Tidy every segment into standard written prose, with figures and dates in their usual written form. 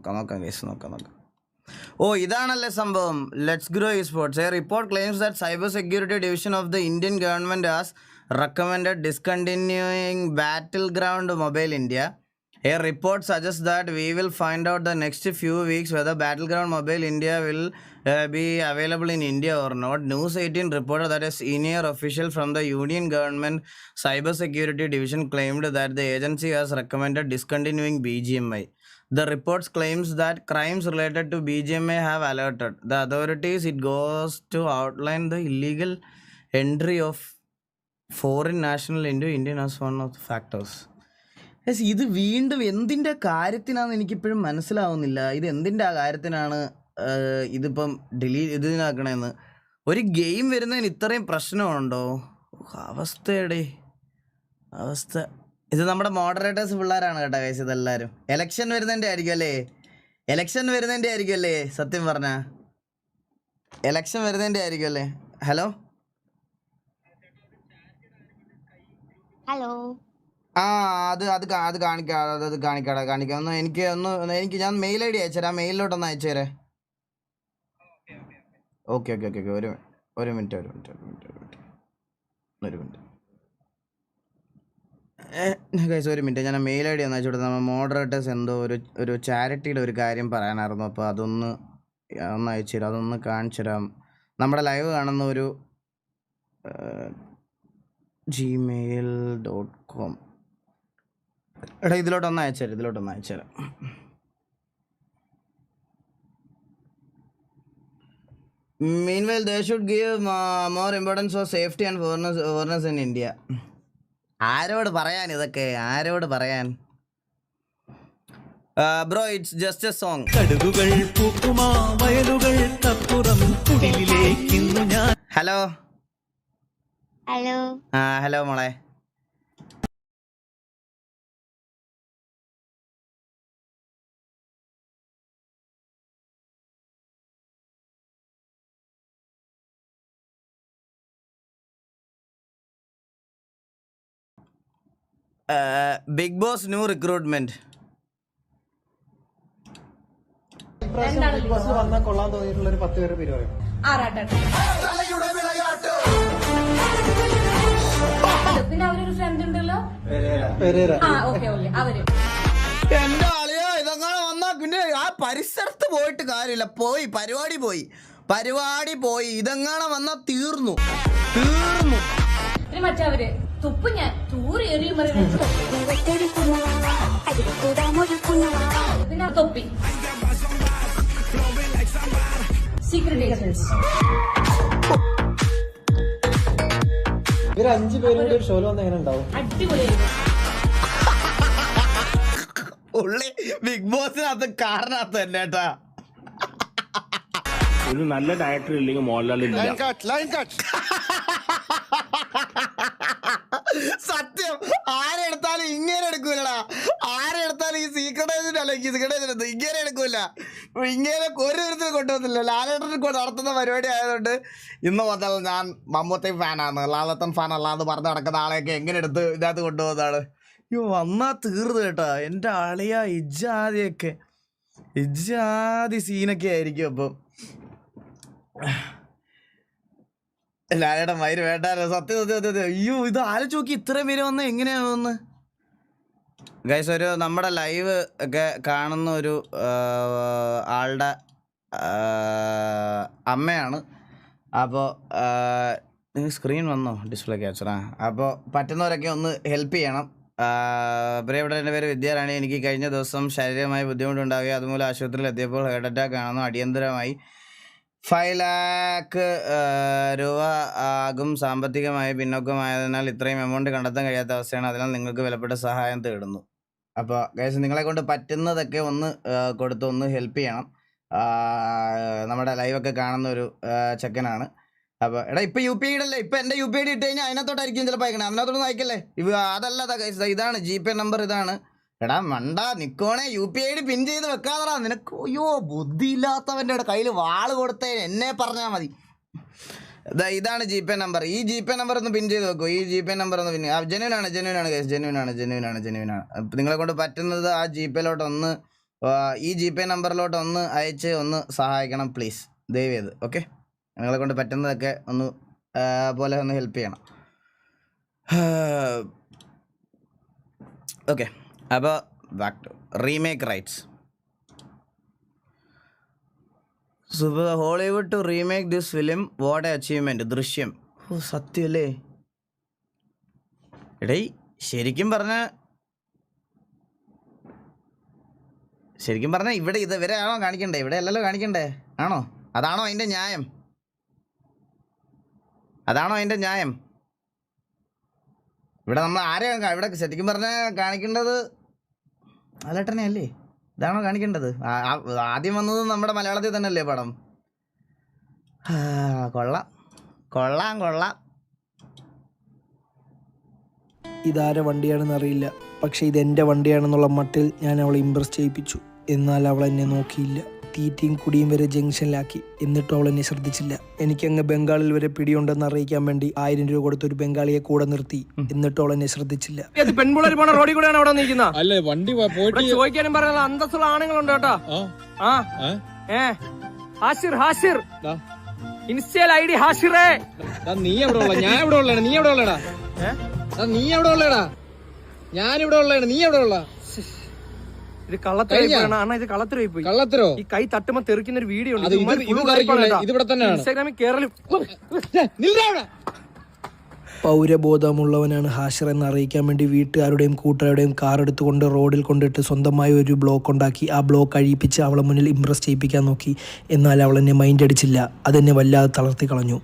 നോക്കാം. ഓ ഇതാണല്ലേ സംഭവം. Let's grow esports. A report claims that cyber security division of the Indian government has recommended discontinuing Battleground Mobile India. A report suggests that we will find out the next few weeks whether Battleground Mobile India will be available in India or not. News 18 reported that a senior official from the Union government cyber security division claimed that the agency has recommended discontinuing BGMI. The reports claims that crimes related to BGMI have alerted the authorities. It goes to outline the illegal entry of foreign national into Indian as one of the factors. ഇത് വീണ്ടും എന്തിൻ്റെ കാര്യത്തിനാണെന്ന് എനിക്കിപ്പോഴും മനസ്സിലാവുന്നില്ല. ഇത് എന്തിൻ്റെ കാര്യത്തിനാണ് ഇതിപ്പം ഇതിനാക്കണേന്ന്. ഒരു ഗെയിം വരുന്നതിന് ഇത്രയും പ്രശ്നമുണ്ടോ? അവസ്ഥ ഇത് നമ്മുടെ മോഡറേറ്റേഴ്സ് പിള്ളേരാണ് കേട്ടോ ഗൈസ്. ഇതെല്ലാവരും എലക്ഷൻ വരുന്നതിൻ്റെ ആയിരിക്കും അല്ലേ? സത്യം പറഞ്ഞ എലക്ഷൻ വരുന്നതിൻ്റെ ആയിരിക്കും അല്ലേ? ഹലോ അത് കാണിക്കാം. എനിക്ക് ഞാൻ മെയിൽ ഐ ഡി അയച്ചുതരാം. മെയിലിലോട്ടൊന്ന് അയച്ചുതരേ. ഓക്കെ. ഒരു മിനിറ്റ് ഗൈസ്, ഒരു മിനിറ്റ്. ഞാൻ മെയിൽ ഐ ഡി ഒന്ന് അയച്ചു കൊടുത്താൽ നമ്മൾ മോഡറേറ്റേഴ്സ് എന്തോ ഒരു ചാരിറ്റിയുടെ ഒരു കാര്യം പറയാനായിരുന്നു. അപ്പോൾ അതൊന്ന് അയച്ചു തരാം. അതൊന്ന് കാണിച്ചു തരാം. നമ്മുടെ ലൈവ് കാണുന്ന ഒരു gmail.com. എടാ ഇതിലോട്ടൊന്ന് അയച്ചുതരാം. Meanwhile, they should give more importance for safety and awareness in India. ആരോട് പറയാൻ ഇതൊക്കെ? Bro, it's just a song. കടുകുകൾ പൂക്കുമാ വയലുകൾക്കപ്പുറം കുടിലിലേക്കിന്നു ഞാൻ. ഹലോ മോളെ. Big boss new recruitment. വന്നാൽ കൊള്ളാൻ തോന്നിയിട്ടുള്ള ഒരു 10 പേര് പേര് പറയും. പിന്നെ അവരൊരു ഫ്രണ്ട് ഉണ്ടല്ലോ, എന്റെ ആളിയോ ഇതങ്ങനെ വന്നാ പിന്നെ ആ പരിസരത്ത് പോയിട്ട് കാര്യമില്ല. പരിപാടി പോയി ഇതെങ്ങനെ വന്നാ തീർന്നു. മറ്റവര് തുപ്പ് ഞാൻ തൂറി എറിയും പിന്നെ തൊപ്പി സീക്രട്ട് ഏജൻസ്. ഇവര് 5 പേരും കൂടി ഒരു ഷോയിൽ വന്ന് എങ്ങനെ ഉണ്ടാവും? അടിപൊളിയായിരുന്നു. ബിഗ് ബോസിനകത്ത് കാറിനകത്ത് തന്നെ കേട്ടാ. ഒരു നല്ല ഡയറക്ടർ ഇല്ലെങ്കിൽ മോഹൻലാൽ സത്യം. ആരെടുത്താലും ഇങ്ങനെ എടുക്കൂലടാ. ആരെടുത്താലും ഈ സീക്രട്ട് ഏജന്റ് ഇങ്ങനെ എടുക്കൂല. ഇങ്ങനെ ഒരു വിധത്തിൽ കൊണ്ടുവന്നില്ല. ലാലേട്ടൻ നടത്തുന്ന പരിപാടി ആയതുകൊണ്ട് ഇന്ന് മുതൽ ഞാൻ മമ്മൂട്ടി ഫാനാണ്, ലാലത്തൻ ഫാൻ അല്ലാന്ന് പറഞ്ഞ് നടക്കുന്ന ആളെയൊക്കെ എങ്ങനെ എടുത്ത് ഇതിനകത്ത് കൊണ്ടുപോകുന്നതാണ്. വന്നാ തീർന്നു കേട്ടാ. എൻ്റെ ആളിയാ ഇജാതി സീനൊക്കെ ആയിരിക്കും. അപ്പം ലാലേട്ടൻ മയിര് വേണ്ടാലോ. സത്യം. അയ്യോ ഇത് ആലോചിച്ച് നോക്കി, ഇത്രയും പേര് വന്ന് എങ്ങനെയാവുന്ന് ഗൈസ്. ഒരു നമ്മുടെ ലൈവ് ഒക്കെ കാണുന്ന ഒരു ആളുടെ അമ്മയാണ്. അപ്പോൾ സ്ക്രീൻ വന്നോ? ഡിസ്പ്ലേ ക്യാപ്ചറാ. അപ്പോൾ പറ്റുന്നവരൊക്കെ ഒന്ന് ഹെൽപ്പ് ചെയ്യണം. പ്രിയപ്പെട്ട എൻ്റെ പേര് വിദ്യാറാണി. എനിക്ക് കഴിഞ്ഞ ദിവസം ശാരീരികമായി ബുദ്ധിമുട്ടുണ്ടാവുകയും അതുമൂലം ആശുപത്രിയിൽ എത്തിയപ്പോൾ ഹാർട്ട് അറ്റാക്ക് ആണെന്നു. അടിയന്തരമായി 5 ലക്ഷം രൂപ ആകും. സാമ്പത്തികമായി പിന്നോക്കമായതിനാൽ ഇത്രയും എമൗണ്ട് കണ്ടെത്താൻ കഴിയാത്ത അവസ്ഥയാണ്. അതിനാൽ നിങ്ങൾക്ക് വിലപ്പെട്ട സഹായം തേടുന്നു. അപ്പോൾ ഗൈസ്, നിങ്ങളെ കൊണ്ട് പറ്റുന്നതൊക്കെ ഒന്ന് കൊടുത്ത് ഒന്ന് ഹെൽപ്പ് ചെയ്യണം. നമ്മുടെ ലൈവൊക്കെ കാണുന്ന ഒരു ചെക്കനാണ്. അപ്പോൾ എടാ ഇപ്പം UPI ഇടല്ലേ? ഇപ്പം എൻ്റെ UPI ഇട്ട് കഴിഞ്ഞാൽ അതിനകത്തോട്ടായിരിക്കും ചിലപ്പോൾ അയക്കണേ. അതിനകത്തോട്ട് അയക്കല്ലേ? അതല്ല ഗൈസ്, ഇതാണ് GPay നമ്പർ. ഇതാണ്. എടാ മണ്ട നിക്കോണേ, UPI പിൻ ചെയ്ത് വെക്കാതടാ. നിനക്ക് അയ്യോ ബുദ്ധിയില്ലാത്തവൻ്റെ കയ്യിൽ വാള് കൊടുത്തേ എന്നെ പറഞ്ഞാൽ മതി. ഇതാണ് GPay നമ്പർ. ഈ GPay നമ്പർ ഒന്ന് പിൻ ചെയ്ത് വെക്കൂ. ഈ GPay നമ്പർ ഒന്ന് പിൻ. ജെന്യൂനാണ് ഗൈസ്, ജെന്യൂനാണ്. നിങ്ങളെ കൊണ്ട് പറ്റുന്നത് ആ GPayയിലോട്ട് ഒന്ന് ഈ ജി പേ നമ്പറിലോട്ട് ഒന്ന് അയച്ച് ഒന്ന് സഹായിക്കണം പ്ലീസ്, ദയവ് ചെയ്ത്. ഓക്കെ, നിങ്ങളെ കൊണ്ട് പറ്റുന്നതൊക്കെ ഒന്ന് പോലെ ഒന്ന് ഹെൽപ്പ് ചെയ്യണം. ഓക്കെ, അപ്പോൾ back to remake rights. Hollywood to remake this film, what a achievement. Drishyam. ഓ സത്യമല്ലേ എടേ, ശരിക്കും പറഞ്ഞാൽ ഇവിടെ ഇവരെ ആണോ കാണിക്കണ്ടേ? ഇവിടെ അല്ലല്ലോ കാണിക്കണ്ടേ, ആണോ? അതാണോ അതിൻ്റെ ന്യായം? ഇവിടെ നമ്മൾ ആരെയാണ് ഇവിടെ ശരിക്കും പറഞ്ഞാൽ കാണിക്കേണ്ടത്? ലാലേട്ടനെ അല്ലേ? ഇതാണോ കാണിക്കേണ്ടത്? ആദ്യം വന്നത് നമ്മുടെ മലയാളത്തിൽ തന്നെ അല്ലേ പടം? കൊള്ളാം. ഇതാരെ വണ്ടിയാണെന്ന് അറിയില്ല, പക്ഷേ ഇതെൻ്റെ വണ്ടിയാണെന്നുള്ള മട്ടിൽ ഞാൻ അവളെ ഇമ്പ്രസ് ചെയ്യിപ്പിച്ചു. എന്നാൽ അവൾ എന്നെ നോക്കിയില്ല. തീറ്റയും കുടിയും വരെ ജംഗ്ഷനിലാക്കി. എന്നിട്ടും അവൾ എന്നെ ശ്രദ്ധിച്ചില്ല. എനിക്കങ്ങ് ബംഗാളിൽ വരെ പിടിയുണ്ടെന്ന് അറിയിക്കാൻ വേണ്ടി 1000 രൂപ കൊടുത്ത് ഒരു ബംഗാളിയെ കൂടെ നിർത്തി. എന്നിട്ടും അവൾ എന്നെ ശ്രദ്ധിച്ചില്ല. പെൺപിള്ളേർ പോണ റോഡിൽ കൂടെയാണ് അവിടെ നിൽക്കുന്നത്. അല്ലേ വണ്ടി പോയിട്ട് ചോദിക്കാനും പറയാനുള്ള അന്തസ്സുള്ള ആണുങ്ങളുണ്ട് കേട്ടോ. ഹാഷിർ ഇൻസ്റ്റയിൽ ID ഹാഷിറേ. നീ എവിടെ ഉള്ള? ഞാൻ എവിടെ ഉള്ളതാണ്? നീ എവിടെ ഉള്ളടാ? നീ എവിടെ ഉള്ളടാ? ഞാൻ ഇവിടെ ഉള്ളതാണ്. നീ എവിടെ ഉള്ള? ഇത് കള്ളത്തരമായി പോയി. കള്ളത്തരോ? ഈ കൈ തട്ടുമ്പോ തെറിക്കുന്ന ഒരു വീഡിയോ ഉണ്ട്. ഇതിവിടെ തന്നെയാണ്. ഇൻസ്റ്റാഗ്രാമിൽ കേരളം. പൗരബോധമുള്ളവനാണ് ഹാഷിർ എന്ന് അറിയിക്കാൻ വേണ്ടി വീട്ടുകാരുടെയും കൂട്ടുകാരുടെയും കാർ എടുത്തുകൊണ്ട് റോഡിൽ കൊണ്ടിട്ട് സ്വന്തമായി ഒരു ബ്ലോക്ക് ഉണ്ടാക്കി ആ ബ്ലോക്ക് അഴിപ്പിച്ച് അവളെ മുന്നിൽ ഇംപ്രസ് ചെയ്യിപ്പിക്കാൻ നോക്കി. എന്നാൽ അവൾ എന്നെ മൈൻഡ് അടിച്ചില്ല. അതെന്നെ വല്ലാതെ തളർത്തി കളഞ്ഞു.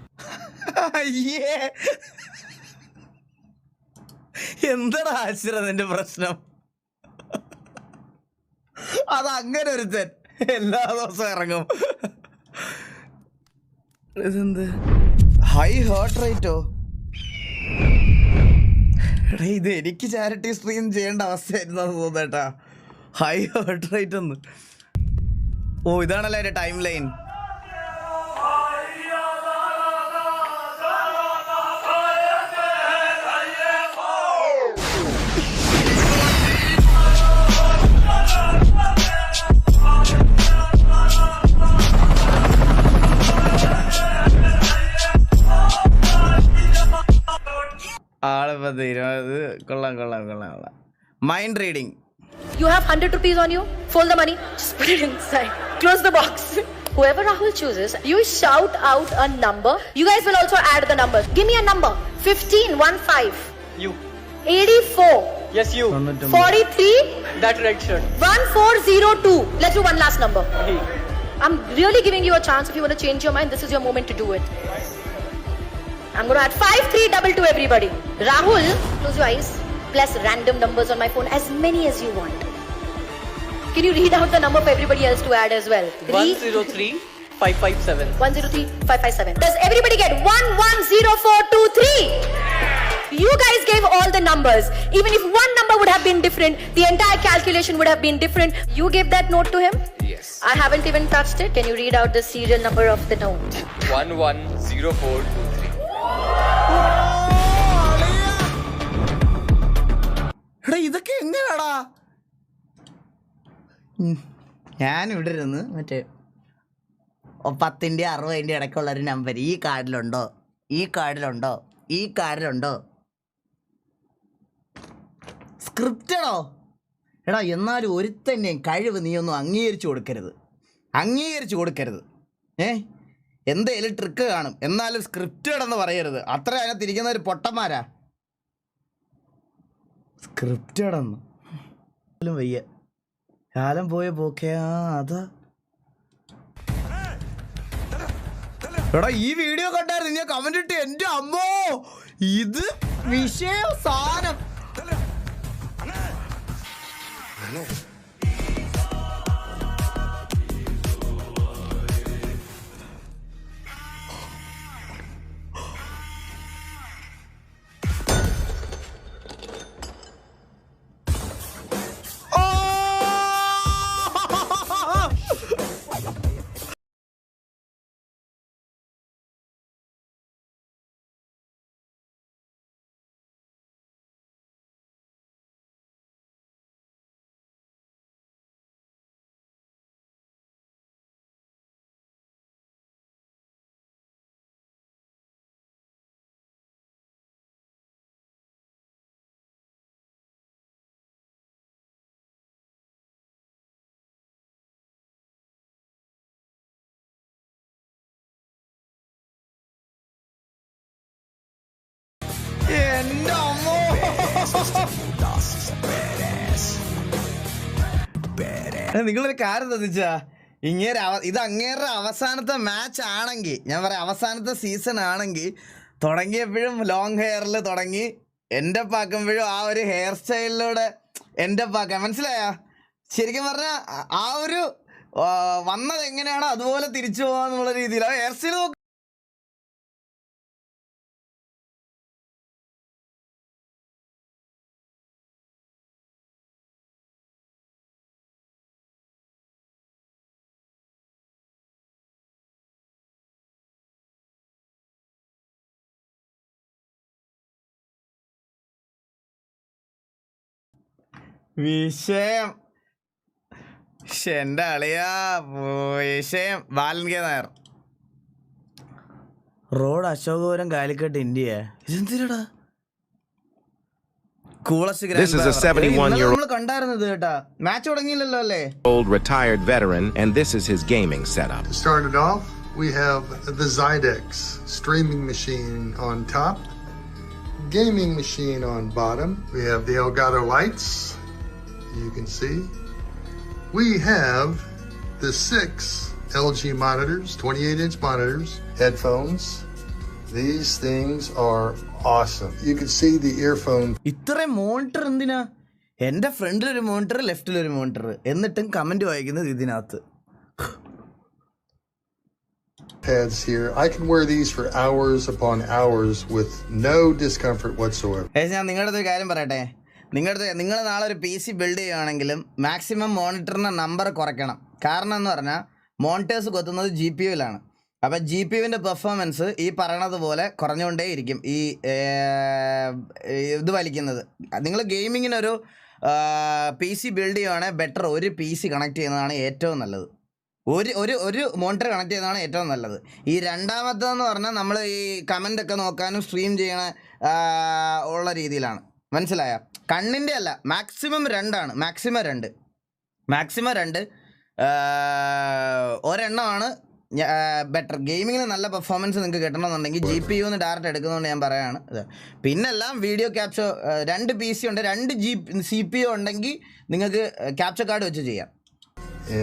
എന്താടാ ഹാഷിർ നിന്റെ പ്രശ്നം? അതങ്ങനെ ഒരുത്തൻ എല്ലാ ദിവസവും ഇറങ്ങും. ഇതെന്ത് ഹൈ ഹേർട്ട് റേറ്റോ? ഇത് എനിക്ക് ചാരിറ്റി സ്ട്രീം ചെയ്യേണ്ട അവസ്ഥയായിരുന്നു തോന്നേട്ടാ. ഹൈ ഹേർട്ട് റേറ്റ് ഒന്ന്. ഓ ഇതാണല്ലേ എൻ്റെ ടൈം ലൈൻ. ആളിപ്പോ കൊള്ളാം. Mind reading. You have 100 rupees on you? Fold the money. Just put it inside. Close the box. Whoever Rahul chooses, you shout out a number. You guys will also add the numbers. Give me a number. 15. You. 84. Yes, you. 43. That red shirt. 1402. Let's do one last number. I'm really giving you a chance. If you want to change your mind, this is your moment to do it. I'm going to add 5322 everybody. Rahul, close your eyes. Plus random numbers on my phone, as many as you want. Can you read out the number for everybody else to add as well? 103-557. 103-557. Does everybody get 110423? You guys gave all the numbers. Even if one number would have been different, the entire calculation would have been different. You gave that note to him? Yes. I haven't even touched it. Can you read out the serial number of the note? 110423. ഇതൊക്കെ എങ്ങനെയാടാ? ഞാനിവിടെ ഇരുന്ന് മറ്റേ 10ന്റെ 60ന്റെ ഇടയ്ക്കുള്ളൊരു number ഈ കാർഡിലുണ്ടോ? സ്ക്രിപ്റ്റഡോ? എടാ എന്നാലും ഒരുത്തന്നെയും കഴിവ് നീ ഒന്നും അംഗീകരിച്ചു കൊടുക്കരുത്. എന്തേലും ട്രിക്ക് കാണും, എന്നാലും സ്ക്രിപ്റ്റഡ് എന്ന് പറയരുത്. അത്ര അതിനകത്ത് ഇരിക്കുന്ന ഒരു പൊട്ടന്മാരാ. സ്ക്രിപ്റ്റഡെന്ന് വയ്യ. കാലം പോയ പോക്കേ. അതാ എടാ ഈ വീഡിയോ കണ്ടായിരുന്നു ഞാൻ കമന്റ് ഇട്ട്. എൻ്റെ അമ്മോ, ഇത് വിഷയം സാധനം. നിങ്ങളൊരു കാര്യം ശ്രദ്ധിച്ചാ, ഇത് അങ്ങേരുടെ അവസാനത്തെ മാച്ച് ആണെങ്കിൽ, ഞാൻ പറയാം അവസാനത്തെ സീസൺ ആണെങ്കിൽ, തുടങ്ങിയപ്പോഴും ലോങ് ഹെയറിൽ തുടങ്ങി, എൻ്റെ പാക്കുമ്പോഴും ആ ഒരു ഹെയർ സ്റ്റൈലിലൂടെ എൻ്റെ പാക്കാൻ മനസ്സിലായ. ശരിക്കും പറഞ്ഞാൽ ആ ഒരു വന്നത് എങ്ങനെയാണോ അതുപോലെ തിരിച്ചു പോകാന്നുള്ള രീതിയിൽ ആ ഹെയർ സ്റ്റൈൽ നോക്ക്. വിഷയം എൻ്റെ അളിയാ, വിഷയം Balan K Nair road Ashokapuram Calicut India. ഇതെന്തിനാടാ This is a 71-year-old നമ്മൾ കണ്ടായിരുന്നത് കേട്ടാ, മാച്ച് തുടങ്ങിയില്ലല്ലോ അല്ലേ. retired veteran, and this is his gaming setup. To start it off, we have the Zydex streaming machine on top, gaming machine on bottom. We have the Elgato lights, you can see. We have the 6 LG monitors, 28-inch monitors, headphones. These things are awesome. You can see the earphone ഇത്രയും monitor എന്തിനാ? എൻ്റെ ഫ്രണ്ടിലൊരു monitor, ലെഫ്റ്റിലൊരു monitor, എന്നിട്ടും comment വായിക്കുന്നത് ഇതിനകത്ത്. pads here. I can wear these for hours upon hours with no discomfort whatsoever. ഞാൻ നിങ്ങളുടെ ഒരു കാര്യം പറയട്ടെ, നിങ്ങൾ നാളെ ഒരു PC ബിൽഡ് ചെയ്യുകയാണെങ്കിലും മാക്സിമം മോണിറ്ററിൻ്റെ നമ്പർ കുറയ്ക്കണം. കാരണം എന്ന് പറഞ്ഞാൽ മോണിറ്റേഴ്സ് കൊത്തുന്നത് GPUവിലാണ്. അപ്പോൾ GPUവിൻ്റെ പെർഫോമൻസ് ഈ പറയണത് പോലെ കുറഞ്ഞുകൊണ്ടേയിരിക്കും ഈ ഇത് വലിക്കുന്നത്. നിങ്ങൾ ഗെയിമിങ്ങിനൊരു PC ബിൽഡ് ചെയ്യുകയാണെങ്കിൽ ബെറ്റർ ഒരു PC കണക്ട് ചെയ്യുന്നതാണ് ഏറ്റവും നല്ലത്. ഒരു മോണിറ്റർ കണക്ട് ചെയ്യുന്നതാണ് ഏറ്റവും നല്ലത്. ഈ രണ്ടാമത്തേന്ന് പറഞ്ഞാൽ നമ്മൾ ഈ കമൻ്റ് ഒക്കെ നോക്കാനും സ്ട്രീം ചെയ്യണ ഉള്ള രീതിയിലാണ്, മനസ്സിലായ? കണ്ണിൻ്റെ അല്ല, മാക്സിമം 2 മാക്സിമം 2 ഒരെണ്ണമാണ് ബെറ്റർ. ഗെയിമിങ്ങിന് നല്ല പെർഫോമൻസ് നിങ്ങൾക്ക് കിട്ടണമെന്നുണ്ടെങ്കിൽ GPU ഡയറക്റ്റ് എടുക്കുന്നതുകൊണ്ട് ഞാൻ പറയുകയാണ്. പിന്നെല്ലാം വീഡിയോ ക്യാപ്ചർ 2 PC ഉണ്ട്, 2 CPU ഉണ്ടെങ്കിൽ നിങ്ങൾക്ക് ക്യാപ്ചർ കാർഡ് വെച്ച് ചെയ്യാം.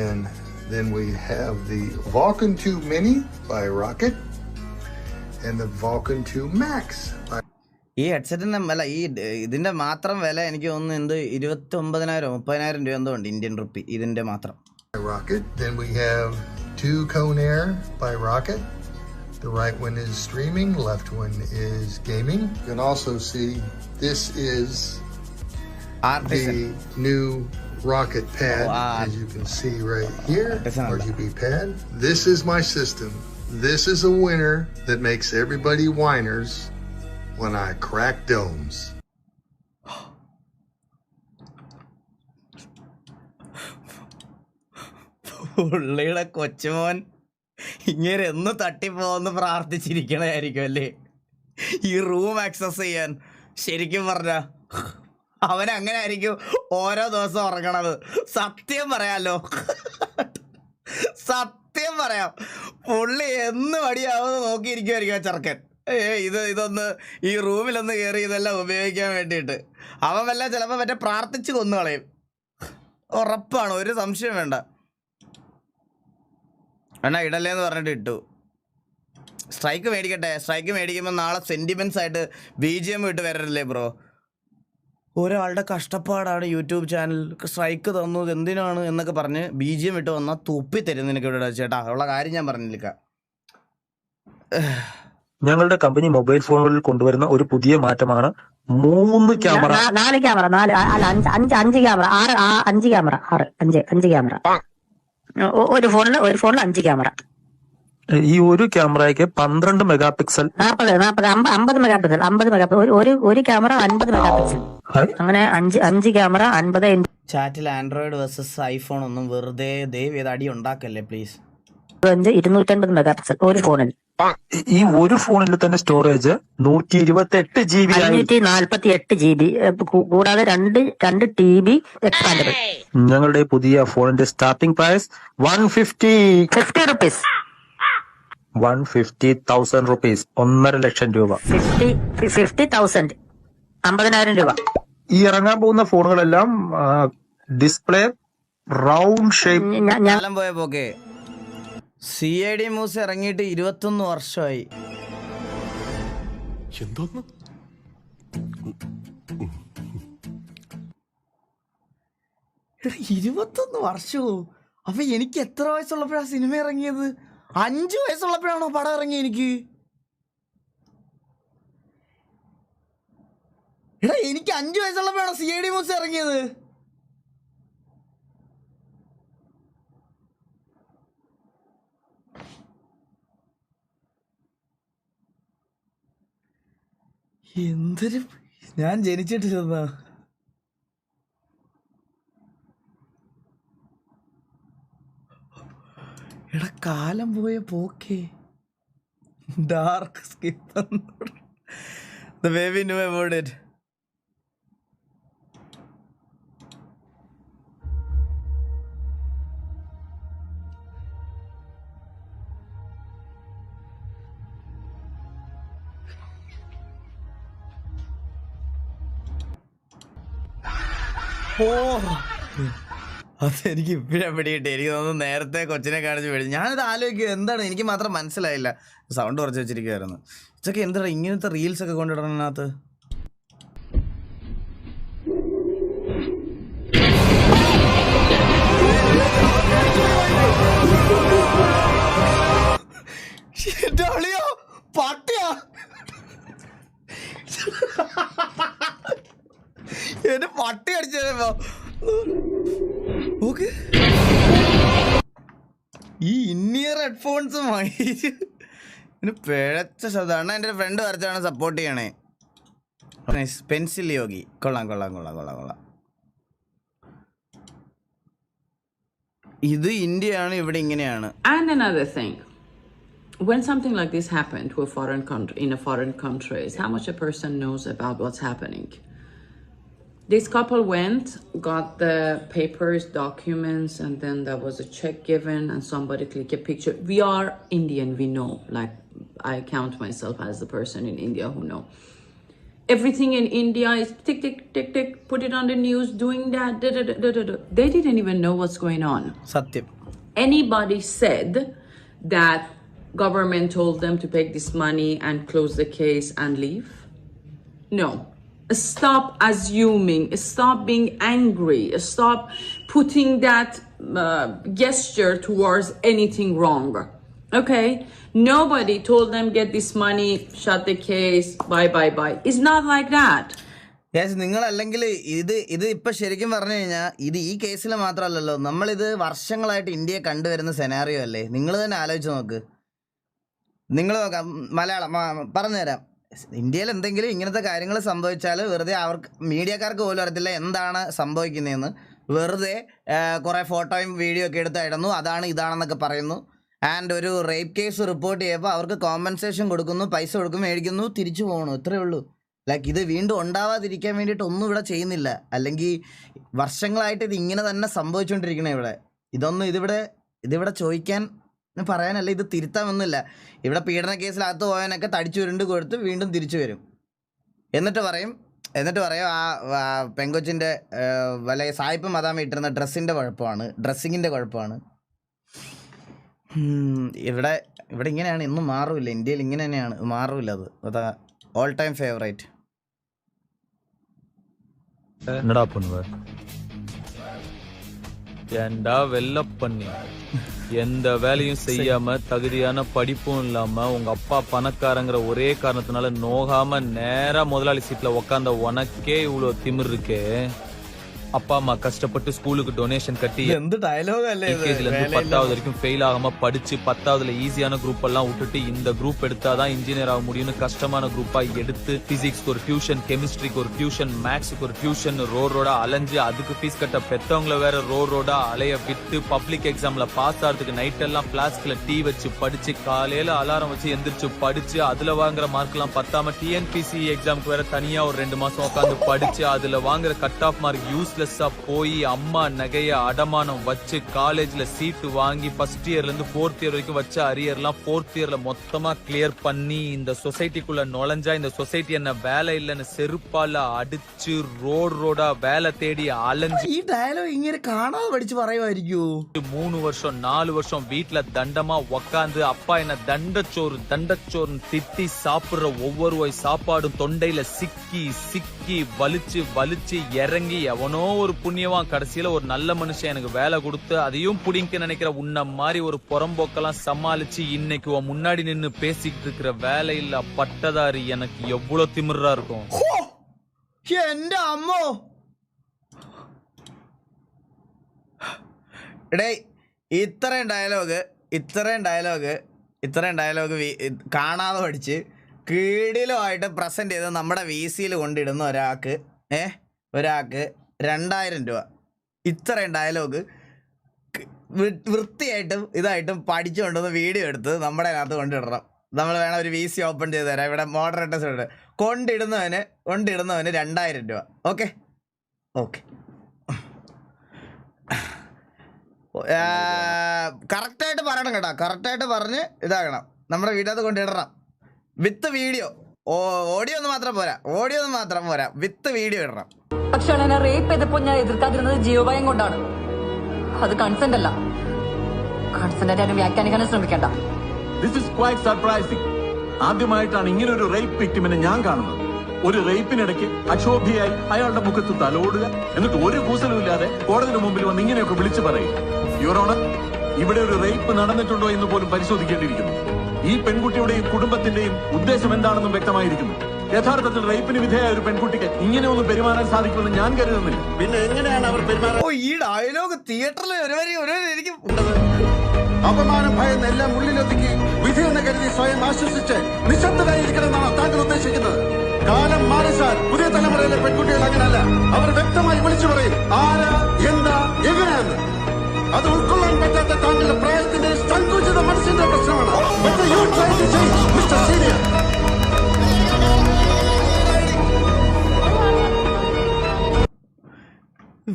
And then we have the Vulcan 2 Mini by Rocket and the Vulcan 2 Max by ഈ ഹെഡ്സെറ്റിൻ്റെ വില, ഇതിൻ്റെ മാത്രം വില എനിക്ക് തോന്നുന്നു 29,000-30,000 രൂപ എന്തോ ഉണ്ട് ഇന്ത്യൻ റുപ്പി ഇതിൻ്റെ മാത്രം. Rocket. Then we have 2 Conair by Rocket. The right one is streaming, left one is gaming. You can also see this is Artisan. the new Rocket pad, as you can see right here. RGB pad. This is my system. This is a winner that makes everybody whiners when I crack domes. പുള്ളിയുടെ കൊച്ചുമോൻ ഇങ്ങനെ എന്ന് തട്ടിപ്പോന്ന് പ്രാർത്ഥിച്ചിരിക്കണായിരിക്കും അല്ലേ ഈ room access ചെയ്യാൻ. ശരിക്കും പറഞ്ഞ അവൻ അങ്ങനെ ആയിരിക്കും ഓരോ ദിവസം ഉറങ്ങണത്. സത്യം പറയാലോ, സത്യം പറയാം, പുള്ളി എന്ന് മടിയാവുമെന്ന് നോക്കിയിരിക്കുമായിരിക്കും ആ ചെറുക്കൻ. ഇതൊന്ന് ഈ റൂമിലൊന്ന് കയറി ഇതെല്ലാം ഉപയോഗിക്കാൻ വേണ്ടിയിട്ട് അവൻ വല്ല ചിലപ്പോൾ മറ്റേ പ്രാർത്ഥിച്ച് കൊന്നു കളയും, ഉറപ്പാണ്, ഒരു സംശയം വേണ്ട. എന്നാ ഇടല്ലേന്ന് പറഞ്ഞിട്ട് ഇട്ടു. സ്ട്രൈക്ക് മേടിക്കട്ടെ, സ്ട്രൈക്ക് മേടിക്കുമ്പോൾ നാളെ സെൻറ്റിമെൻറ്റ്സ് ആയിട്ട് BGM ഇട്ട് വരല്ലേ ബ്രോ? ഒരാളുടെ കഷ്ടപ്പാടാണ് യൂട്യൂബ് ചാനൽ, സ്ട്രൈക്ക് തന്നു എന്തിനാണ് എന്നൊക്കെ പറഞ്ഞ് BGM ഇട്ട് വന്നാൽ തുപ്പി തരും നിനക്ക് ഇവിടെ ചേട്ടാ. ഉള്ള കാര്യം ഞാൻ പറഞ്ഞില്ല. ഞങ്ങളുടെ കമ്പനി മൊബൈൽ ഫോണുകളിൽ കൊണ്ടുവരുന്ന ഒരു പുതിയ മാറ്റമാണ് 3 ക്യാമറ, 4 ക്യാമറ, 4 അല്ല 5 ക്യാമറ, 5 ക്യാമറ, 5 ക്യാമറ. ഒരു ഫോണിൽ 5 ക്യാമറ. ഈ ഒരു ക്യാമറയ്ക്ക് 12 മെഗാ പിക്സൽ, 50 മെഗാ പിക്സൽ, ഒരു ക്യാമറ 50 മെഗാ പിക്സൽ, അങ്ങനെ 5 ക്യാമറ 50. ചാറ്റിൽ ആൻഡ്രോയിഡ് വേഴ്സസ് ഐഫോൺ ഒന്നും വെറുതെ ദയവ് ചെയ്ത് അടി ഉണ്ടാക്കല്ലേ പ്ലീസ്. 250 മെഗാ പിക്സൽ ഒരു ഫോണിൽ. ഈ ഒരു ഫോണിൽ തന്നെ സ്റ്റോറേജ് 128 GB, 548 GB, കൂടാതെ 2 TB എക്സ്പാൻഡബിൾ. ഞങ്ങളുടെ പുതിയ ഫോണിന്റെ സ്റ്റാർട്ടിംഗ് പ്രൈസ് 50 റുപ്പീസ്, 150,000 റുപ്പീസ്, 1.5 ലക്ഷം രൂപ. 50,000, 50,000 രൂപ. ഈ ഇറങ്ങാൻ പോകുന്ന ഫോണുകളെല്ലാം ഡിസ്പ്ലേ റൗണ്ട് ഷേപ്പ്. കാലം പോയ പോക്കെ. CID മൂസ് ഇറങ്ങിയിട്ട് 21 വർഷമായി. എന്തോന്ന് 21 വർഷവും. അപ്പൊ എനിക്ക് എത്ര വയസ്സുള്ളപ്പോഴാണ് സിനിമ ഇറങ്ങിയത്? 5 വയസ്സുള്ളപ്പോഴാണോ പടം ഇറങ്ങിയത് എനിക്ക്? എടാ എനിക്ക് 5 വയസ്സുള്ളപ്പോഴാണോ CID മൂസ് ഇറങ്ങിയത്? എന്തൊരു, ഞാൻ ജനിച്ചിട്ടിരുന്ന. എടാ കാലം പോയ പോക്കേ. Dark skip. The baby knew about it. ഓ, അതെനിക്ക് ഇപ്പോഴാണ് പിടികിട്ടി. എനിക്ക് തോന്നുന്നു നേരത്തെ കൊച്ചിനെ കാണിച്ച് പിടിച്ചു. ഞാനിത് ആലോചിക്കുക എന്താണ്, എനിക്ക് മാത്രം മനസ്സിലായില്ല. സൗണ്ട് കുറച്ച് വെച്ചിരിക്കുവായിരുന്നു. ഇതൊക്കെ എന്താണ് ഇങ്ങനത്തെ റീൽസ് ഒക്കെ കൊണ്ടിടണതിനകത്ത്? പട്ടിയാ എന്നെ പട്ടി അടിച്ചോ. ഈ ഇന്നിയർ ഹെഡ്ഫോൺസ് പിഴച്ച ശബ്ദമാണ്. എൻ്റെ ഫ്രണ്ട് വരച്ചാണ് സപ്പോർട്ട് ചെയ്യണേ. പെൻസിൽ യോഗി. കൊള്ളാം. ഇത് ഇന്ത്യയാണ്, ഇവിടെ ഇങ്ങനെയാണ്. And another thing, when something like this happened to a foreign country, in a foreign country, is how much a person knows about what's happening. This couple went, got the papers, documents, and then there was a check given and somebody click a picture. We are Indian, we know. Like, I count myself as the person in India who know. Everything in India is tick, tick, tick, tick, put it on the news, doing that, da, da, da, da, da. They didn't even know what's going on. Satyam. Anybody said that government told them to take this money and close the case and leave? No. Stop assuming, stop being angry, stop putting that gesture towards anything wrong. Okay? Nobody told them get this money, shut the case, bye. It's not like that. Yes, നിങ്ങളല്ലെങ്കിൽ ഇത് ഇപ്പം ശരിക്കും പറഞ്ഞു കഴിഞ്ഞാൽ ഇത് ഈ കേസിൽ മാത്രമല്ലല്ലോ, നമ്മളിത് വർഷങ്ങളായിട്ട് ഇന്ത്യയെ കണ്ടുവരുന്ന സെനാറിയോ അല്ലേ? നിങ്ങൾ തന്നെ ആലോചിച്ച് നോക്ക്. നിങ്ങൾ നോക്കാം, മലയാളം പറഞ്ഞുതരാം. ഇന്ത്യയിൽ എന്തെങ്കിലും ഇങ്ങനത്തെ കാര്യങ്ങൾ സംഭവിച്ചാൽ വെറുതെ അവർക്ക് മീഡിയക്കാർക്ക് പോലും അറിയത്തില്ല എന്താണ് സംഭവിക്കുന്നതെന്ന്. വെറുതെ കുറേ ഫോട്ടോയും വീഡിയോ ഒക്കെ എടുത്ത് ഇടുന്നു, അതാണ് ഇതാണെന്നൊക്കെ പറയുന്നു. ആൻഡ് ഒരു റേപ്പ് കേസ് റിപ്പോർട്ട് ചെയ്യുമ്പോൾ അവർക്ക് കോമ്പൻസേഷൻ കൊടുക്കുന്നു, പൈസ കൊടുക്കും, മേടിക്കുന്നു, തിരിച്ചു പോകണു. ഇത്രയേ ഉള്ളൂ. ലൈക്ക് ഇത് വീണ്ടും ഉണ്ടാവാതിരിക്കാൻ വേണ്ടിയിട്ട് ഒന്നും ഇവിടെ ചെയ്യുന്നില്ല. അല്ലെങ്കിൽ വർഷങ്ങളായിട്ട് ഇത് ഇങ്ങനെ തന്നെ സംഭവിച്ചുകൊണ്ടിരിക്കണേ ഇവിടെ. ഇതിവിടെ ചോദിക്കാൻ പറയാനല്ല, ഇത് തിരുത്താമൊന്നുമില്ല. ഇവിടെ പീഡന കേസിലകത്ത് പോയവനൊക്കെ തടിച്ചു ഉരുണ്ട് കൊടുത്ത് വീണ്ടും തിരിച്ചു വരും. എന്നിട്ട് പറയും ആ പെങ്കൊച്ചിൻ്റെ വല്ല സായിപ്പ് മതാമ ഇട്ടിരുന്ന ഡ്രസ്സിങ്ങിൻ്റെ കുഴപ്പമാണ്. ഇവിടെ ഇങ്ങനെയാണ്, ഇന്നും മാറില്ല. ഇന്ത്യയിൽ ഇങ്ങനെ തന്നെയാണ്, മാറില്ല. അതാ ഓൾ ടൈം ഫേവറേറ്റ്. என்னடா பண்ணுவ? ஏண்டா வெள்ள பண்ணி எந்த வேலையும் செய்யாம தகுதியான படிப்பும் இல்லாம உங்க அப்பா பணக்காரங்கிற ஒரே காரணத்தினால நோகாம நேரா முதலாளி சீட்ல உக்காந்த உனக்கே இவ்வளவு திமிர் இருக்கே. அப்பா அம்மா கஷ்டப்பட்டு ஸ்கூலுக்கு டொனேஷன் கட்டி എന്ത് ഡയലോഗ് അല്ലേ ഇത്? எல்கேஜில இருந்து 10வது வரைக்கும் ஃபெயில் ஆகாம படிச்சு 10வதுல ஈஸியான குரூப் எல்லாம் விட்டுட்டு இந்த குரூப் எடுத்தாதான் இன்ஜினியர் ஆக முடியும்னு கஷ்டமான குரூப்பா எடுத்து பிசிக்ஸ்க்கு ஒரு டியூஷன், கெமிஸ்ட்ரிக்கு ஒரு டியூஷன், மேக்ஸுக்கு ஒரு டியூஷன், ரோடா அலைஞ்சு அதுக்கு ஃபீஸ் கட்ட பெத்தவங்களை வேற ரோடா அலைய விட்டு பப்ளிக் எக்ஸாம்ல பாஸ் ஆகிறதுக்கு நைட் எல்லாம் பிளாஸ்க்ல டீ வச்சு படிச்சு காலையில அலாரம் வச்சு எந்திரிச்சு படிச்சு அதுல வாங்குற மார்க் எல்லாம் பத்தாம TNPSC எக்ஸாமுக்கு வேற தனியா ஒரு 2 மாசம் உட்காந்து படிச்சு அதுல வாங்குற கட் ஆஃப் மார்க் யூஸ் யூஸ்லெஸ்ஸா போய் அம்மா நகைய அடமானம் வச்சு காலேஜ்ல சீட்டு வாங்கி ஃபர்ஸ்ட் இயர்ல இருந்து 4th இயர் வரைக்கும் வச்ச அரியர்லாம் 4th இயர்ல மொத்தமா கிளியர் பண்ணி இந்த சொசைட்டிக்குள்ள நுழைஞ்சா இந்த சொசைட்டி என்ன வேலை இல்லைன்னு செருப்பால அடிச்சு ரோடா வேலை தேடி அலைஞ்சு ഈ ഡയലോഗ് ഇങ്ങനെ കാണാതെ പഠിച്ച് പറയുമായിരിക്കൂ. 3 வருஷம் 4 வருஷம் வீட்டுல தண்டமா உக்காந்து அப்பா என்ன தண்டச்சோறுன்னு திட்டி சாப்பிடுற ஒவ்வொரு வாய் சாப்பாடும் தொண்டையில சிக்கி வலிச்சு இறங்கி எவனோ ஒரு புண்ணியவான் கடைசியில ஒரு நல்ல மனுஷன் எனக்கு வேலை கொடுத்து அதையும் புடிங்க நினைக்கிற உன்ன மாதிரி ஒரு புறம்போக்கெல்லாம் சமாளிச்சு இன்னைக்கு உன் முன்னாடி நின்னு பேசிக்கிட்டு இருக்கிற வேலையில்லா பட்டதாரி எனக்கு எவ்வளவு திமிரா இருக்கும். എന്റെ അമ്മോ. എടേ ഇത്രയും ഡയലോഗ് കാണാതെ പഠിച്ച് കീടിലുമായിട്ട് പ്രസന്റ് ചെയ്ത് നമ്മുടെ VCയിൽ കൊണ്ടിടുന്ന ഒരാൾക്ക് 2000 രൂപ. ഇത്രയും ഡയലോഗ് വൃത്തിയായിട്ടും ഇതായിട്ടും പഠിച്ചുകൊണ്ടുവന്ന് വീഡിയോ എടുത്ത് നമ്മുടെ അതിനകത്ത് കൊണ്ടിടണം. നമ്മൾ വേണം ഒരു VC ഓപ്പൺ ചെയ്ത് തരാം. ഇവിടെ മോഡറേറ്റേഴ്സ് ഉണ്ട്. കൊണ്ടിടുന്നവന് 2000 രൂപ. ഓക്കെ കറക്റ്റായിട്ട് പറയണം കേട്ടോ. കറക്റ്റായിട്ട് പറഞ്ഞ് ഇതാകണം. നമ്മുടെ വീഡിയോ കൊണ്ടിടണം വിത്ത് വീഡിയോ. ഓഡിയോ ഒന്നും മാത്രം പോരാ വിത്ത് വീഡിയോ ഇടണം. പക്ഷെ എന്നെ റേപ്പ് ചെയ്തപ്പോൾ ഞാൻ എതിർക്കാതിരുന്നത് ജീവഭയം കൊണ്ടാണ്. അത് കൺസെന്റ് അല്ല. കൺസെന്റ് ആയിട്ട് വ്യാഖ്യാനിക്കാനും ശ്രമിക്കണ്ട. This is quite surprising. ആദ്യമായിട്ടാണ് ഇങ്ങനെ ഒരു റേപ്പ് വിക്ടിമിനെ ഞാൻ കാണുന്നത്. ഒരു റേപ്പിനിടയ്ക്ക് അക്ഷോഭ്യയായി അയാളുടെ മുഖത്ത് തലോടുക, എന്നിട്ട് ഒരു കൂസലും ഇല്ലാതെ കോടതിയുടെ മുമ്പിൽ വന്ന് ഇങ്ങനെയൊക്കെ വിളിച്ചു പറയും. യുവർ ഓണർ, ഇവിടെ ഒരു റേപ്പ് നടന്നിട്ടുണ്ടോ എന്ന് പോലും പരിശോധിക്കേണ്ടിയിരിക്കുന്നു. ഈ പെൺകുട്ടിയുടെയും കുടുംബത്തിന്റെയും ഉദ്ദേശം എന്താണെന്നും വ്യക്തമായിരിക്കുന്നു. യഥാർത്ഥത്തിൽ റേപ്പിന് വിധേയ ഒരു പെൺകുട്ടിക്ക് ഇങ്ങനെ ഒന്നും പെരുമാറാൻ സാധിക്കുമെന്ന് ഞാൻ കരുതുന്നില്ല. പിന്നെ എങ്ങനെയാണ് അവർ പെരുമാറുന്നത്? ഈ ഡയലോഗ് തിയേറ്ററിൽ എനിക്ക് അപമാനം ഭയന്ന് എല്ലാം ഉള്ളിലൊതുക്കി വിധിയെന്ന് കരുതി സ്വയം ആശ്വസിച്ച് നിശബ്ദരായിരിക്കണമെന്നാണ് താങ്കൾ ഉദ്ദേശിക്കുന്നത്. കാലം മാറിച്ചാൽ പുതിയ തലമുറയിലെ പെൺകുട്ടികൾ അങ്ങനല്ല. അവർ വ്യക്തമായി വിളിച്ചു പറയും ആരാ, എന്താ, എങ്ങനെയാന്ന്. അത് ഉൾക്കൊള്ളാൻ പറ്റാത്ത താങ്കളുടെ പ്രായത്തിന്റെ സങ്കുചിത മനസ്സിന്റെ പ്രശ്നമാണ്.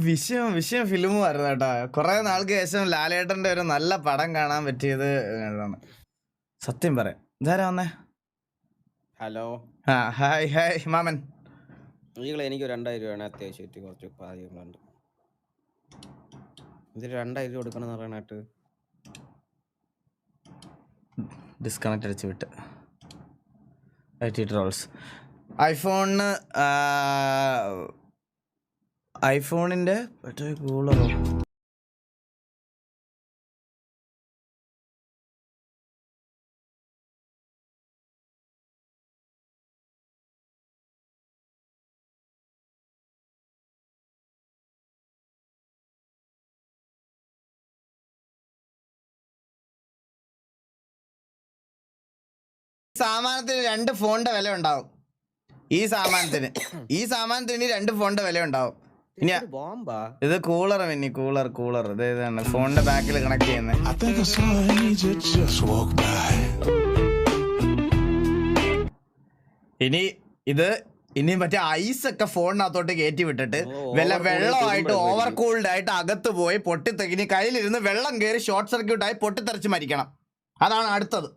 വിഷയം ഫിലിമായിരുന്നു കേട്ടോ. കുറെ നാൾക്ക് ശേഷം ലാലേട്ടന്റെ ഒരു നല്ല പടം കാണാൻ പറ്റിയത് സത്യം പറയാം. ഇതാരാ വന്നേ? ഹലോ. ഹായ് മാമൻ. എനിക്ക് 2000 രൂപയാണ് അത്യാവശ്യമായിട്ട് കുറച്ച് കാര്യങ്ങളുണ്ട്. ഇതിൽ 2000 രൂപ കൊടുക്കണം എന്ന് പറയാനായിട്ട് ഡിസ്കണക്ട് അടിച്ച് വിട്ട് ട്രോൾസ്. ഐഫോണിന്റെ കൂളറോ സാമാനത്തിന് 2 ഫോണിന്റെ വില ഉണ്ടാവും. ഈ സാമാനത്തിന് ഇനി 2 ഫോണിന്റെ വില ഉണ്ടാവും. ഇനി ഇത് കൂളർ ഇതാണ് ഫോണിന്റെ ബാക്കിൽ കണക്ട് ചെയ്യുന്നത്. ഇനി മറ്റേ ഐസൊക്കെ ഫോണിനകത്തോട്ട് കയറ്റി വിട്ടിട്ട് വെള്ളമായിട്ട് ഓവർ കൂൾഡ് ആയിട്ട് അകത്ത് പോയി പൊട്ടിത്തെക്കിനി കയ്യിലിരുന്ന് വെള്ളം കയറി ഷോർട്ട് സർക്യൂട്ട് ആയി പൊട്ടിത്തെറിച്ച് മരിക്കണം. അതാണ് അടുത്തത്.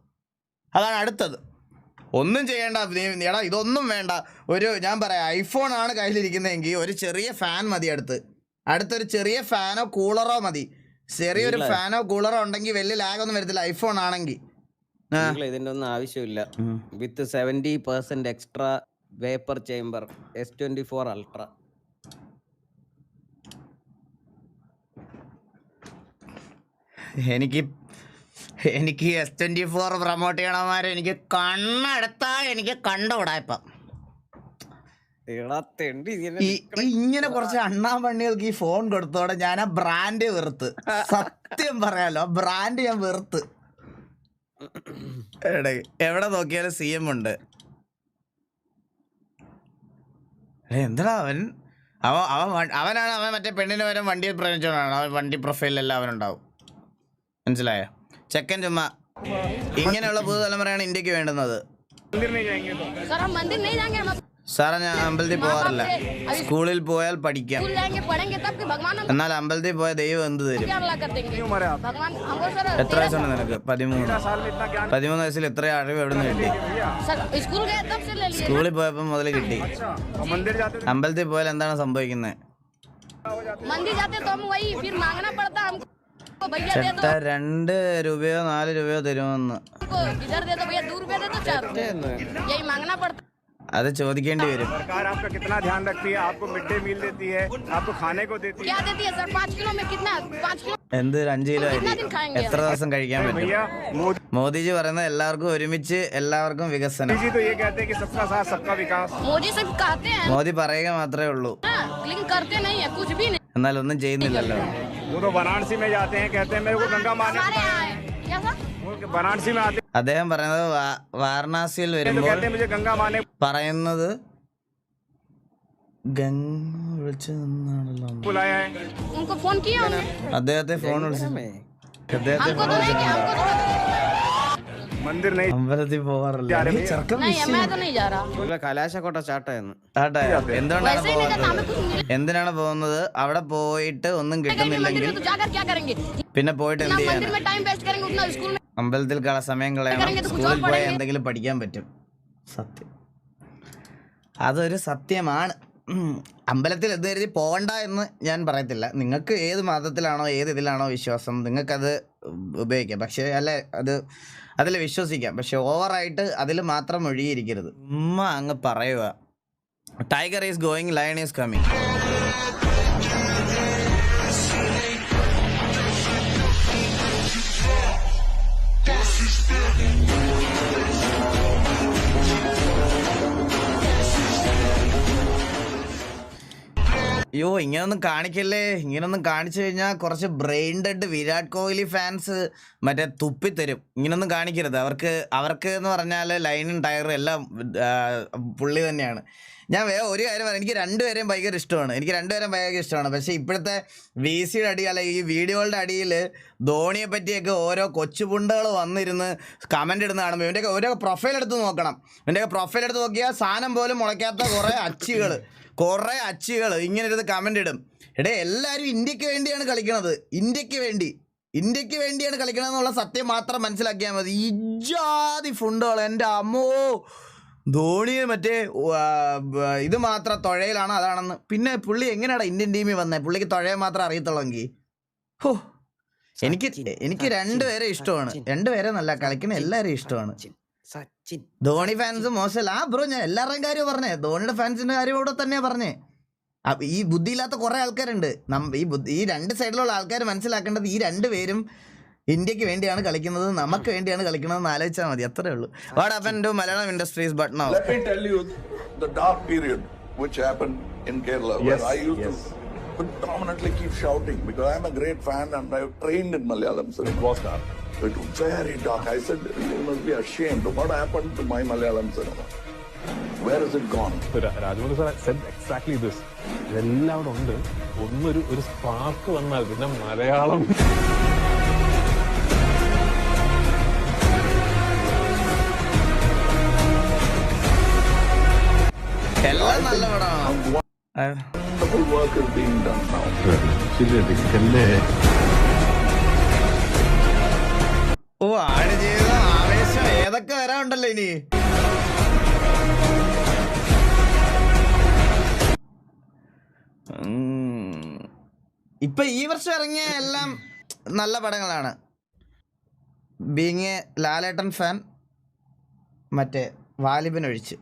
ഒന്നും ചെയ്യേണ്ട. എടാ ഇതൊന്നും വേണ്ട. ഞാൻ പറയാം, ഐഫോൺ ആണ് കയ്യിലിരിക്കുന്നതെങ്കിൽ ഒരു ചെറിയ ഫാൻ മതി. അടുത്തൊരു ചെറിയ ഫാനോ കൂളറോ മതി. ചെറിയൊരു ഫാനോ കൂളറോ ഉണ്ടെങ്കിൽ വലിയ ലാഗൊന്നും വരത്തില്ല ഐഫോൺ ആണെങ്കിൽ. ഇതിന്റെ ഒന്നും ആവശ്യമില്ല. വിത്ത് 70% extra vapour chamber S24 Ultra. എനിക്ക് S24 പ്രൊമോട്ട് ചെയ്യണമാരെ എനിക്ക് കണ്ണെടുത്താ എനിക്ക് കണ്ടുകൂടാ. ഇപ്പം ഇങ്ങനെ കുറച്ച് അണ്ണാമണ്ണികൾക്ക് ഈ ഫോൺ കൊടുത്തോടെ ഞാൻ ആ ബ്രാൻഡ് വെറുത്ത്. സത്യം പറയാലോ, ബ്രാൻഡ് ഞാൻ വെറുത്ത്. എവിടെ നോക്കിയാലും CM ഉണ്ട്. എന്താ അവൻ മറ്റേ പെണ്ണിന് വരെ വണ്ടിയെ പ്രേമിച്ചോണ്ടാണ്. അവൻ വണ്ടി പ്രൊഫൈലിലെല്ലാം അവനുണ്ടാവും. മനസ്സിലായോ? ചെക്കൻ ചുമ്മാ. ഇങ്ങനെയുള്ള പുതുതലമുറയാണ് ഇന്ത്യക്ക് വേണ്ടുന്നത്. സാറേ ഞാൻ അമ്പലത്തിൽ പോകാറില്ല. സ്കൂളിൽ പോയാൽ പഠിക്കാം, स्कूल जाएंगे पढ़ेंगे तब कि भगवान हमको എന്നാൽ അമ്പലത്തിൽ പോയ ദൈവം എന്ത് തരും? क्या अल्लाह कर देंगे भगवान हमको सर എത്ര വയസ്സുണ്ട് നിനക്ക്? 13 വയസ്സിൽ ഇത്ര അറിവ് എവിടെ നിന്ന് കിട്ടി? सर स्कूल गए तब से ले लिए സ്കൂളിൽ പോയപ്പോൾ മുതൽ കിട്ടി. അമ്പലത്തിൽ പോയാൽ എന്താണ് സംഭവിക്കുന്നത്? मंदिर जाते तो हम वही फिर मांगना पड़ता हमको भैया दे ചേട്ടാ 2 രൂപയോ 4 രൂപയോ തരുമെന്ന്. दो इधर दे दो भैया 2 रुपए दे दो 4 रुपए यही मांगना पड़ता അത് ചോദിക്കേണ്ടി വരും. सरकार आपका कितना ध्यान रखती है, आपको मिड डे मील देती है, आपको खाने को देती है। क्या देती है सर 5 किलो में कितना 5 किलो എന്ത് 5 കിലോ അരി എത്ര ദിവസം കഴിക്കാൻ പറ്റും? भैया मोदी മോദിജി പറയുന്നത് എല്ലാവർക്കും ഒരുമിച്ച് എല്ലാവർക്കും വികസനം. जी तो ये कहते हैं कि सबका साथ सबका विकास। मोदी सिर्फ कहते हैं മോദി പറയുക മാത്രമേ ഉള്ളൂ, लेकिन करते नहीं है कुछ भी नहीं എന്നാൽ ഒന്നും ചെയ്യുന്നില്ലല്ലോ. वो तो वाराणसी में जाते हैं, कहते हैं मेरे को गंगा माने। सारे आए क्या सर वो वाराणसी में आते അദ്ദേഹം പറയുന്നത് വാരണാസിയിൽ हैं तो വരുമ്പോൾ कहते हैं मुझे गंगा माने। പറയുന്നത് ഗംഗ വിളിച്ചു നിന്നാണല്ലോ. बुलाया है उनको फोन किया हमने അദ്ദേഹത്തെ ഫോൺ വിളിച്ചു. അദ്ദേഹത്തെ हमको तो नहीं किया हमको तो मंदिर नहीं അമ്പലത്തിൽ പോവാറില്ല. नहीं है मैं तो नहीं जा रहा കലാശക്കോട്ട സ്റ്റാർട്ടായിരുന്നു. എന്തുകൊണ്ടാണ് वैसे ही नहीं പോകുന്നത്? करता हमें कुछ मिले എന്തിനാണ് പോകുന്നത്? അവിടെ പോയിട്ട് ഒന്നും मंदिर കിട്ടുന്നില്ലെങ്കിൽ में तो जाकर क्या करेंगे പിന്നെ പോയിട്ട് जितना എന്ത് मंदिर ചെയ്യാനാ? में टाइम वेस्ट करेंगे उतना स्कूल में അമ്പലത്തിൽ സമയം കളയണം, കറങ്ങി ഇത് സ്കൂളിൽ കുറ്റം പോയാൽ പറയണേ. എന്തെങ്കിലും പഠിക്കാൻ പറ്റും. സത്യം, അതൊരു സത്യമാണ്. അമ്പലത്തിൽ എന്ത് കരുതി പോകണ്ട എന്ന് ഞാൻ പറയത്തില്ല. നിങ്ങൾക്ക് ഏത് മതത്തിലാണോ ഏത് ഇതിലാണോ വിശ്വാസം നിങ്ങൾക്കത് ഉപയോഗിക്കാം. പക്ഷേ അല്ലെ അതിൽ വിശ്വസിക്കാം, പക്ഷെ ഓവറായിട്ട് അതിൽ മാത്രം ഒഴുകിയിരിക്കരുത്. അങ്ങ് പറയുക tiger is going, lion is coming. അയ്യോ ഇങ്ങനൊന്നും കാണിക്കല്ലേ. ഇങ്ങനൊന്നും കാണിച്ചു കഴിഞ്ഞാൽ കുറച്ച് brain dead Virat Kohli fans മറ്റേ തുപ്പിത്തരും. ഇങ്ങനൊന്നും കാണിക്കരുത്. അവർക്ക് എന്ന് പറഞ്ഞാൽ ലൈനും ടയറും എല്ലാം പുള്ളി തന്നെയാണ്. ഞാൻ ഒരു കാര്യം പറയാം, എനിക്ക് രണ്ടുപേരെയും ഭയങ്കര ഇഷ്ടമാണ്. പക്ഷേ ഇപ്പോഴത്തെ VCയുടെ അടി അല്ല ഈ വീഡിയോകളുടെ അടിയിൽ ധോണിയെ പറ്റിയൊക്കെ ഓരോ കൊച്ചുപുണ്ടകൾ വന്നിരുന്ന് കമൻ്റ് ഇടുന്ന കാണുമ്പോൾ ഇവൻ്റെയൊക്കെ ഓരോ പ്രൊഫൈൽ എടുത്ത് നോക്കണം. ഇവൻ്റെയൊക്കെ പ്രൊഫൈൽ എടുത്ത് നോക്കിയാൽ സാധനം പോലും മുളയ്ക്കാത്ത കുറേ അച്ചികൾ ഇങ്ങനെ ഇരുന്ന് കമൻ്റ് ഇടും. എല്ലാവരും ഇന്ത്യക്ക് വേണ്ടിയാണ് കളിക്കണത്, ഇന്ത്യക്ക് വേണ്ടിയാണ് കളിക്കണതെന്നുള്ള സത്യം മാത്രം മനസ്സിലാക്കിയാൽ മതി. ഇജാതി ഫുണ്ടുകൾ എൻ്റെ അമ്മോ. ധോണി മറ്റേ ഇത് മാത്രം തുഴയിലാണ് അതാണെന്ന്. പിന്നെ പുള്ളി എങ്ങനെയാണ് ഇന്ത്യൻ ടീമിൽ വന്നത്? പുള്ളിക്ക് തുഴയെ മാത്രം അറിയത്തുള്ളെങ്കിൽ എനിക്ക് രണ്ടുപേരെ ഇഷ്ടമാണ്. രണ്ടുപേരെ നല്ല കളിക്കണ എല്ലാവരും ഇഷ്ടമാണ്. ധോണി ഫാൻസ് മോശമല്ല. ബ്രോ ഞാൻ എല്ലാവരുടെയും കാര്യം പറഞ്ഞേ, ധോണിയുടെ ഫാൻസിന്റെ കാര്യം ഇവിടെ തന്നെയാ പറഞ്ഞേ. ഈ ബുദ്ധിയില്ലാത്ത കുറെ ആൾക്കാരുണ്ട്. ഈ രണ്ട് സൈഡിലുള്ള ആൾക്കാർ മനസ്സിലാക്കേണ്ടത് ഈ രണ്ടുപേരും ഇന്ത്യക്ക് വേണ്ടിയാണ് കളിക്കുന്നത്, നമുക്ക് വേണ്ടിയാണ് കളിക്കുന്നത് ആലോചിച്ചാൽ മതി. അത്രേ ഉള്ളൂ. What happen to Malayalam industries but now? Let me tell you the dark period which happened in Kerala, where I used to predominantly keep shouting because I'm a great fan and I've trained in Malayalam cinema. It was dark. It was very dark. I said, you must be ashamed. What happened to my Malayalam cinema? Where has it gone? Rajamouli sir said exactly this. ഇതെല്ലാം അവിടെ ഉണ്ട്. ഒരു spark വന്നാൽ പിന്നെ മലയാളം എല്ലാം നല്ല പടമാണ്. Wonderful work is being done now. ഓ ആടുജീവിതം, ആവേശം ഏതൊക്കെ വരാനുണ്ടല്ലോ ഇനി. ഇപ്പൊ ഈ വർഷം ഇറങ്ങിയ എല്ലാം നല്ല പടങ്ങളാണ്. ബീങ് എ ലാലേട്ടൻ ഫാൻ, മറ്റേ വാലിബനൊഴിച്ച്.